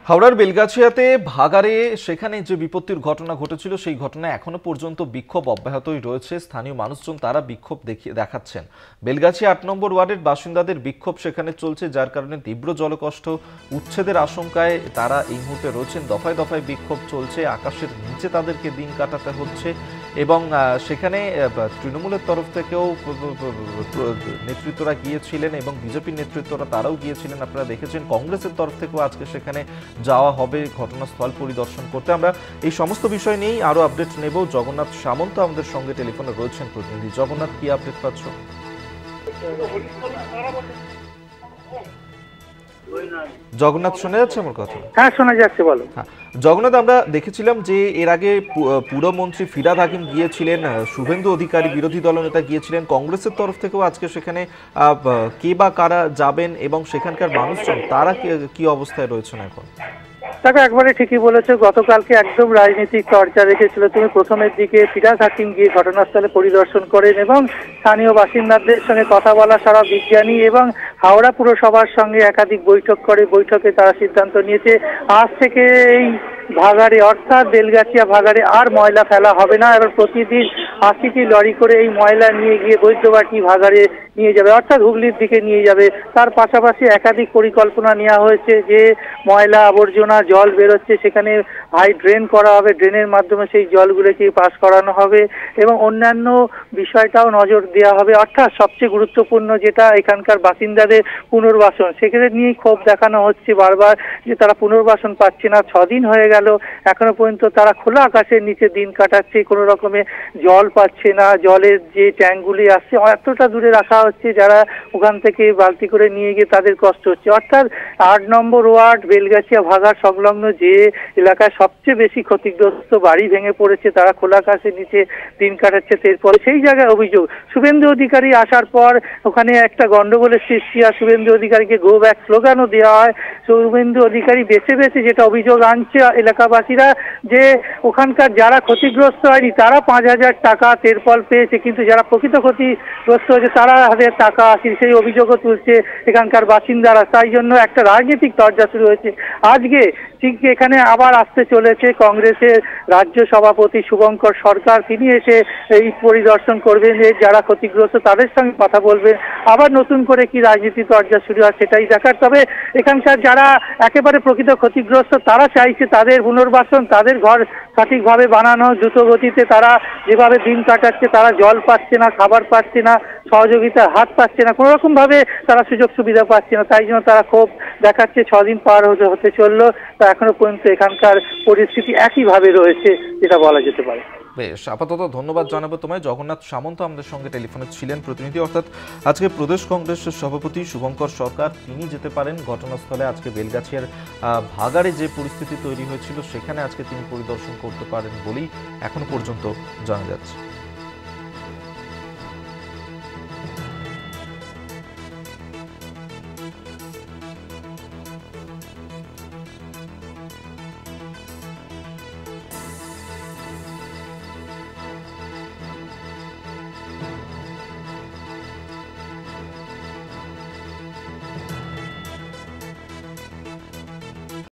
হাওড়ার বেলগাছিয়াতে ভাগাড়ে সেখানে যে বিপত্তির ঘটনা ঘটেছিল সেই ঘটনায় এখনো পর্যন্ত বিক্ষোভ অব্যাহতই রয়েছে। স্থানীয় মানুষজন তারা বিক্ষোভ দেখাচ্ছেন। বেলগাছিয়া ৮ নম্বর ওয়ার্ডের বাসিন্দাদের বিক্ষোভ সেখানে চলছে, যার কারণে তীব্র জলকষ্ট, উচ্ছেদের আশঙ্কায় তারা এই মুহূর্তে রয়েছেন। দফায় দফায় বিক্ষোভ চলছে, আকাশের নিচে তাদেরকে দিন কাটাতে হচ্ছে এবং সেখানে তৃণমূলের তরফ থেকেও নেতৃত্বরা গিয়েছিলেন এবং বিজেপির নেতৃত্বরা তারাও গিয়েছিলেন। আপনারা দেখেছেন কংগ্রেসের তরফ থেকেও আজকে সেখানে যাওয়া হবে ঘটনাস্থল পরিদর্শন করতে। আমরা এই সমস্ত বিষয় নিয়েই আরো আপডেট নেব। জগন্নাথ সামন্ত আমাদের সঙ্গে টেলিফোনে রয়েছেন প্রতিনিধি। জগন্নাথ, কি আপডেট পাচ্ছ? জগন্নাথ, শোনা যাচ্ছে আমার কথা? হ্যাঁ, শোনা যাচ্ছে, বলো। জগন্নাথ, আমরা দেখেছিলাম যে এর আগে পুরমন্ত্রী ফিরহাদ হাকিম গিয়েছিলেন, শুভেন্দু অধিকারী বিরোধী দলনেতা গিয়েছিলেন, কংগ্রেসের তরফ থেকেও আজকে সেখানে কে বা কারা যাবেন এবং সেখানকার মানুষজন তারা কি অবস্থায় রয়েছেন এখন? দেখো, একবারে ঠিকই বলেছো। গতকালকে একদম রাজনৈতিক চর্চা রেখেছিল। তুমি প্রথমের দিকে ফিরহাদ হাকিম গিয়ে ঘটনাস্থলে পরিদর্শন করেন এবং স্থানীয় বাসিন্দাদের সঙ্গে কথা বলা, সারা বিজ্ঞানী এবং হাওড়া পুরসভার সঙ্গে একাধিক বৈঠক করে। বৈঠকে তারা সিদ্ধান্ত নিয়েছে আজ থেকে এই ভাগাড়ে অর্থাৎ বেলগাছিয়া ভাগাড়ে আর ময়লা ফেলা হবে না। এবার প্রতিদিন ৮০টি লরি করে এই ময়লা নিয়ে গিয়ে বৈদ্যবাটি ভাগাড়ে নিয়ে যাবে, অর্থাৎ হুগলির দিকে নিয়ে যাবে। তার পাশাপাশি একাধিক পরিকল্পনা নেওয়া হয়েছে যে ময়লা আবর্জনা জল বেরোচ্ছে সেখানে হাই ড্রেন করা হবে, ড্রেনের মাধ্যমে সেই জলগুলোকে পাস করানো হবে এবং অন্যান্য বিষয়টাও নজর দেওয়া হবে। অর্থাৎ সবচেয়ে গুরুত্বপূর্ণ যেটা এখানকার বাসিন্দাদের পুনর্বাসন, সেখানে নিয়েই ক্ষোভ দেখানো হচ্ছে বারবার যে তারা পুনর্বাসন পাচ্ছে না। 6 দিন হয়ে গেল এখনো পর্যন্ত তারা খোলা আকাশের নিচে দিন কাটাচ্ছে, কোনো রকমের জল পাচ্ছে না। জলের যে ট্যাঙ্কগুলি আসছে এতটা দূরে রাখা হচ্ছে, যারা ওখান থেকে বালতি করে নিয়ে গিয়ে তাদের কষ্ট হচ্ছে। অর্থাৎ ৮ নম্বর ওয়ার্ড বেলগাছিয়া ভাগাড় সংলগ্ন যে এলাকায় সবচেয়ে বেশি ক্ষতিগ্রস্ত, বাড়ি ভেঙে পড়েছে, তারা খোলা আকাশের নিচে দিন কাটাচ্ছে। এরপরে সেই জায়গায় অভিযোগ শুভেন্দু অধিকারী আসার পর ওখানে একটা গন্ডগোলের সৃষ্টি হয়। শুভেন্দু অধিকারীকে গো ব্যাক স্লোগানও দেওয়া হয়। শুভেন্দু অধিকারী বেছে বেছে যেটা অভিযোগ আনছে এলাকাবাসীরা, যে ওখানকার যারা ক্ষতিগ্রস্ত হয়নি তারা ৫,০০০ টাকা তেরপল পেয়েছে, কিন্তু যারা প্রকৃত ক্ষতিগ্রস্ত হয়েছে তারা হাজার টাকা আসে, সেই অভিযোগও তুলছে এখানকার বাসিন্দারা। তাই জন্য একটা রাজনৈতিক চর্চা শুরু হয়েছে। আজকে ঠিক এখানে আবার আসতে চলেছে কংগ্রেসের রাজ্য সভাপতি শুভঙ্কর সরকার। তিনি এসে এই পরিদর্শন করবেন, যারা ক্ষতিগ্রস্ত তাদের সঙ্গে কথা বলবেন। আবার নতুন করে কি রাজনীতি চর্চা শুরু হয় সেটাই দেখার। তবে এখানকার যারা একেবারে প্রকৃত ক্ষতিগ্রস্ত তারা চাইছে তাদের পুনর্বাসন, তাদের ঘর সঠিকভাবে বানানো, দ্রুত গতিতে তারা যেভাবে দিন কাটাচ্ছে, তারা জল পাচ্ছে না, খাবার পাচ্ছে না, সহযোগিতার হাত পাচ্ছে না, কোনো রকমভাবে তারা সুযোগ সুবিধা পাচ্ছে না। তাই জন্য তারা ক্ষোভ দেখাচ্ছে। 6 দিন পার হতে চললো, তা এখনো পর্যন্ত এখানকার পরিস্থিতি একইভাবে রয়েছে, যেটা বলা যেতে পারে। বেশ, আপাতত ধন্যবাদ জানাবো তোমায়। জগন্নাথ সামন্ত আমাদের সঙ্গে টেলিফোনে ছিলেন প্রতিনিধি। অর্থাৎ আজকে প্রদেশ কংগ্রেসের সভাপতি শুভঙ্কর সরকার তিনি যেতে পারেন ঘটনাস্থলে। আজকে বেলগাছিয়ার ভাগাড়ে যে পরিস্থিতি তৈরি হয়েছিল সেখানে আজকে তিনি পরিদর্শন করতে পারেন বলেই এখনো পর্যন্ত জানা যাচ্ছে।